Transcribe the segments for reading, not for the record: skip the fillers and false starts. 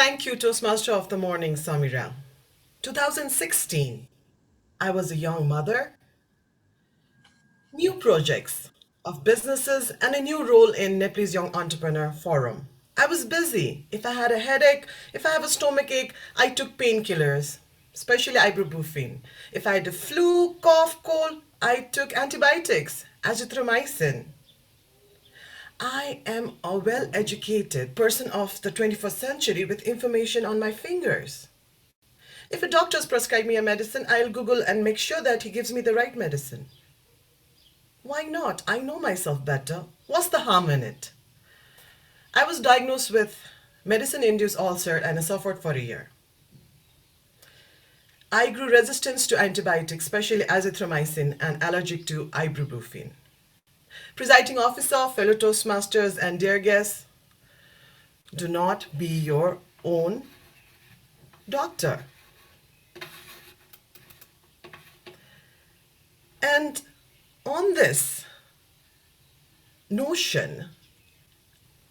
Thank you, Toastmaster of the Morning, Samira. 2016, I was a young mother, new projects of businesses, and a new role in Nepalese Young Entrepreneur Forum. I was busy. If I had a headache, if I have a stomach ache, I took painkillers, especially ibuprofen. If I had a flu, cough, cold, I took antibiotics, azithromycin. I am a well educated person of the 21st century with information on my fingers. If a doctor's prescribed me a medicine, I'll Google and make sure that he gives me the right medicine. Why not? I know myself better. What's the harm in it? I was diagnosed with medicine induced ulcer and I suffered for a year. I grew resistance to antibiotics, especially azithromycin, and allergic to ibuprofen. Presiding officer, fellow Toastmasters, and dear guests, do not be your own doctor. And on this notion,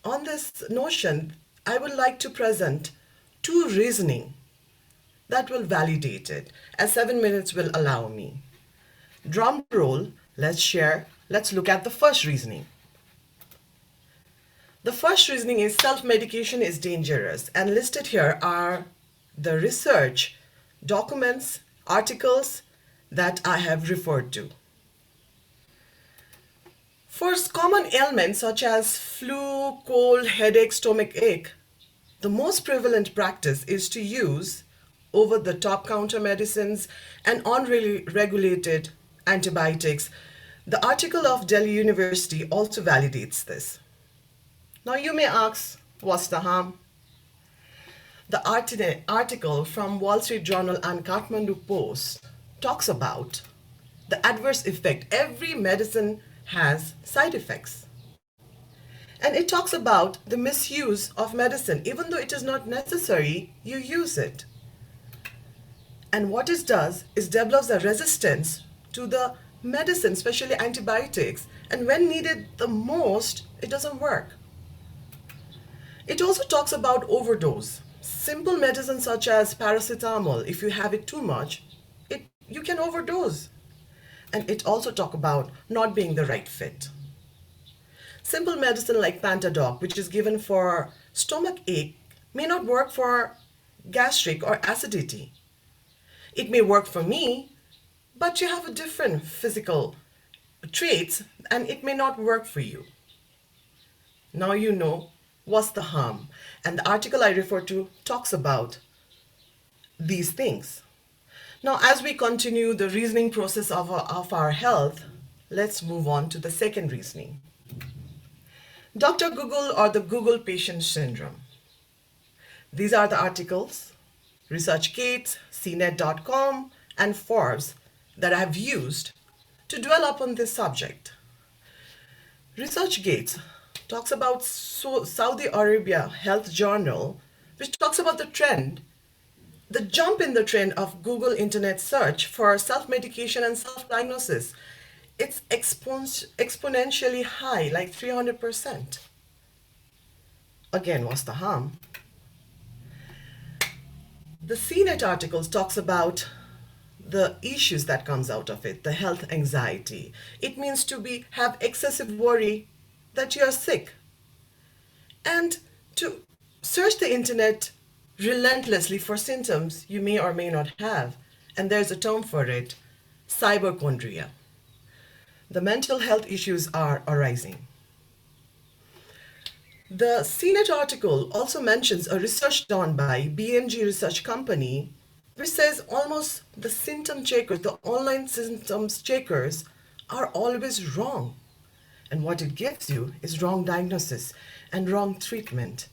I would like to present two reasoning that will validate it, as 7 minutes will allow me. Drum roll, let's look at the first reasoning. The first reasoning is self-medication is dangerous, and listed here are the research, documents, articles that I have referred to. For common ailments such as flu, cold, headache, stomach ache, the most prevalent practice is to use over-the-top counter medicines and unregulated antibiotics. The article of Delhi University also validates this. Now you may ask, what's the harm? The article from Wall Street Journal and Kathmandu Post talks about the adverse effect. Every medicine has side effects. And it talks about the misuse of medicine. Even though it is not necessary, you use it. And what it does is develops a resistance to the medicine, especially antibiotics. And when needed the most, it doesn't work. It also talks about overdose. Simple medicine such as paracetamol, if you have it too much, you can overdose. And it also talks about not being the right fit. Simple medicine like Pantadoc, which is given for stomach ache, may not work for gastric or acidity. It may work for me, but you have a different physical traits and it may not work for you. Now you know what's the harm. And the article I refer to talks about these things. Now, as we continue the reasoning process of our health, let's move on to the second reasoning. Dr. Google or the Google patient syndrome. These are the articles, ResearchGate, CNET.com, and Forbes that I have used to dwell upon this subject. ResearchGate talks about Saudi Arabia Health Journal, which talks about the jump in the trend of Google Internet search for self-medication and self-diagnosis. It's exponentially high, like 300%. Again, what's the harm? The CNET articles talks about the issues that comes out of it, the health anxiety. It means to have excessive worry that you are sick. And to search the internet relentlessly for symptoms you may or may not have. And there's a term for it, cyberchondria. The mental health issues are arising. The CNET article also mentions a research done by BMG Research Company, which says almost the symptom checkers, the online symptoms checkers, are always wrong. And what it gives you is wrong diagnosis and wrong treatment.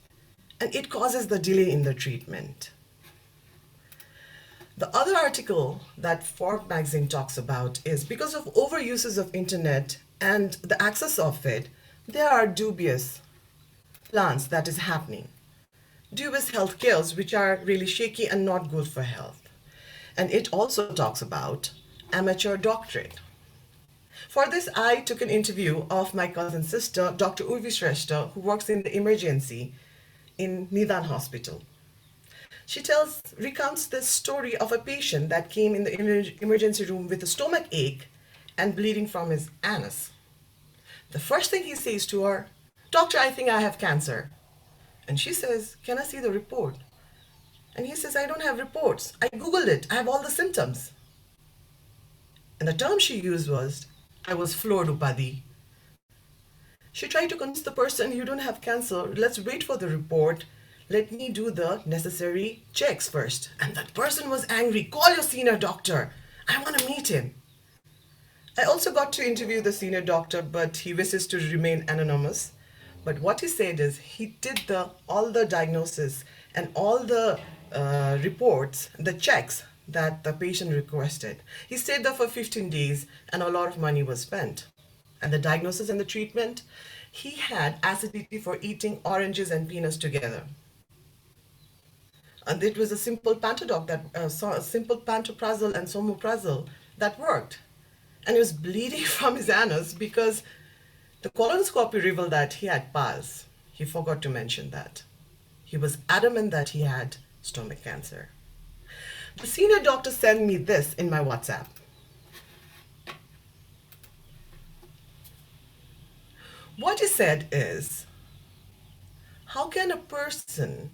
And it causes the delay in the treatment. The other article that Forbes magazine talks about is because of overuses of internet and the access of it, there are dubious plans that is happening. Dubious health cares which are really shaky and not good for health. And it also talks about amateur doctorate. For this, I took an interview of my cousin sister, Dr. Urvi Shrestha, who works in the emergency in Nidan Hospital. Recounts this story of a patient that came in the emergency room with a stomach ache and bleeding from his anus. The first thing he says to her, "Doctor, I think I have cancer." And she says, "Can I see the report?" And he says, "I don't have reports. I Googled it. I have all the symptoms." And the term she used was, "I was floored, Upadi." She tried to convince the person, "You don't have cancer. Let's wait for the report. Let me do the necessary checks first." And that person was angry. "Call your senior doctor. I want to meet him." I also got to interview the senior doctor, but he wishes to remain anonymous. But what he said is he did all the diagnosis and all the reports, the checks that the patient requested. He stayed there for 15 days and a lot of money was spent. And the diagnosis and the treatment, he had acidity for eating oranges and peanuts together. And it was a simple simple pantoprazole and somoprazole that worked. And he was bleeding from his anus because the colonoscopy revealed that he had PAS. He forgot to mention that. He was adamant that he had stomach cancer. The senior doctor sent me this in my WhatsApp. What he said is, how can a person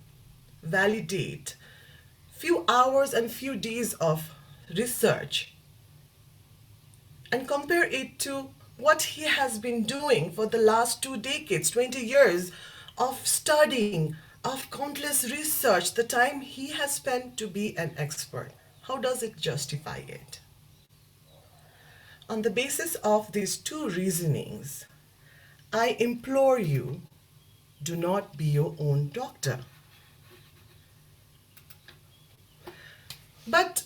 validate few hours and few days of research and compare it to what he has been doing for the last 2 decades, 20 years of studying, of countless research, the time he has spent to be an expert? How does it justify it? On the basis of these two reasonings, I implore you, do not be your own doctor. But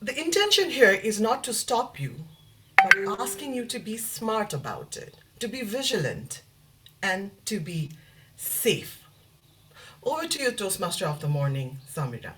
the intention here is not to stop you, but asking you to be smart about it, to be vigilant, and to be safe. Over to you, Toastmaster of the Morning, Samira.